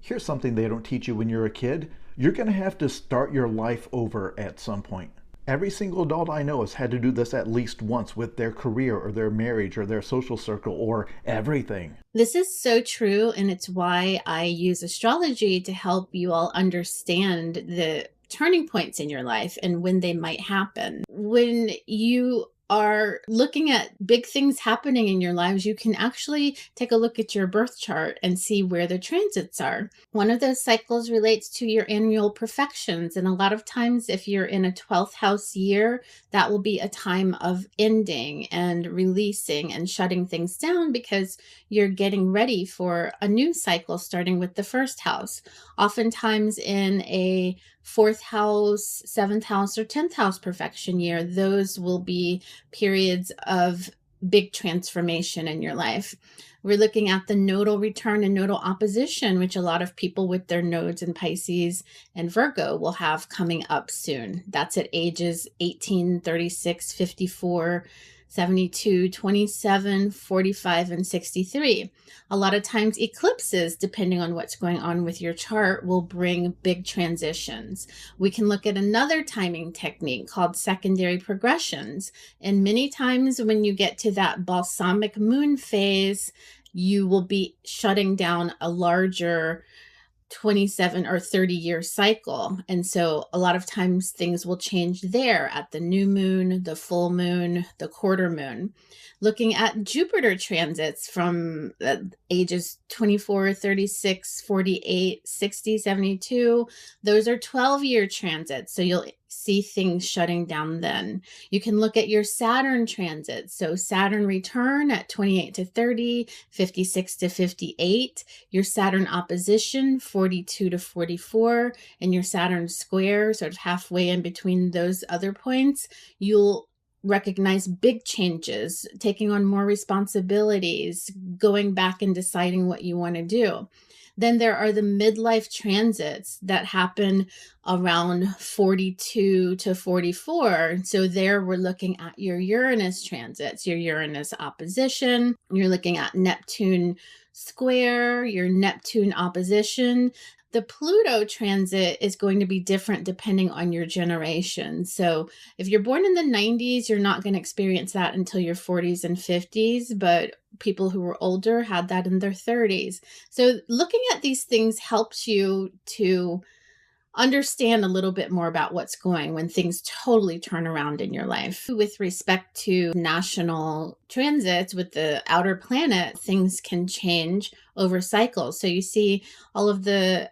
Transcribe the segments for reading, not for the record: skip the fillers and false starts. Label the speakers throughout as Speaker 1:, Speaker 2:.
Speaker 1: Here's something they don't teach you when you're a kid. You're going to have to start your life over at some point. Every single adult I know has had to do this at least once with their career or their marriage or their social circle or everything.
Speaker 2: This is so true, and it's why I use astrology to help you all understand the turning points in your life and when they might happen. When you are looking at big things happening in your lives, you can actually take a look at your birth chart and see where the transits are. One of those cycles relates to your annual profections. And a lot of times, if you're in a 12th house year, that will be a time of ending and releasing and shutting things down because you're getting ready for a new cycle starting with the first house. Oftentimes, in a fourth house, seventh house, or 10th house perfection year, those will be periods of big transformation in your life. We're looking at the nodal return and nodal opposition, which a lot of people with their nodes in Pisces and Virgo will have coming up soon. That's at ages 18, 36, 54, 72, 27, 45, and 63. A lot of times eclipses, depending on what's going on with your chart, will bring big transitions. We can look at another timing technique called secondary progressions. And many times when you get to that balsamic moon phase, you will be shutting down a larger 27 or 30-year cycle. And so a lot of times things will change there at the new moon, the full moon, the quarter moon. Looking at Jupiter transits from ages 24, 36, 48, 60, 72, those are 12-year transits. So you'll see things shutting down then. You can look at your Saturn transits. So Saturn return at 28 to 30, 56 to 58, your Saturn opposition 42 to 44, and your Saturn square sort of halfway in between those other points. You'll recognize big changes, taking on more responsibilities, going back and deciding what you want to do. Then there are the midlife transits that happen around 42 to 44. So there we're looking at your Uranus transits, your Uranus opposition. You're looking at Neptune square, your Neptune opposition. The Pluto transit is going to be different depending on your generation. So if you're born in the 90s, you're not going to experience that until your 40s and 50s, but people who were older had that in their 30s. So looking at these things helps you to understand a little bit more about what's going when things totally turn around in your life. With respect to national transits with the outer planet, things can change over cycles. So you see all of the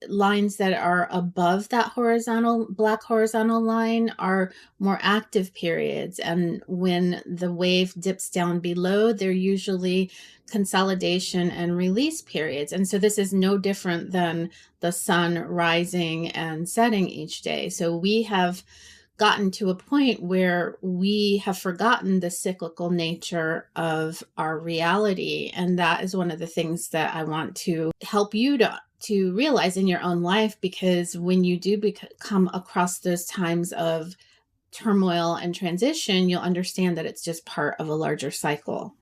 Speaker 2: lines that are above that horizontal, black horizontal line are more active periods. And when the wave dips down below, they're usually consolidation and release periods. And so this is no different than the sun rising and setting each day. So we have gotten to a point where we have forgotten the cyclical nature of our reality. And that is one of the things that I want to help you to realize in your own life, because when you do come across those times of turmoil and transition, you'll understand that it's just part of a larger cycle.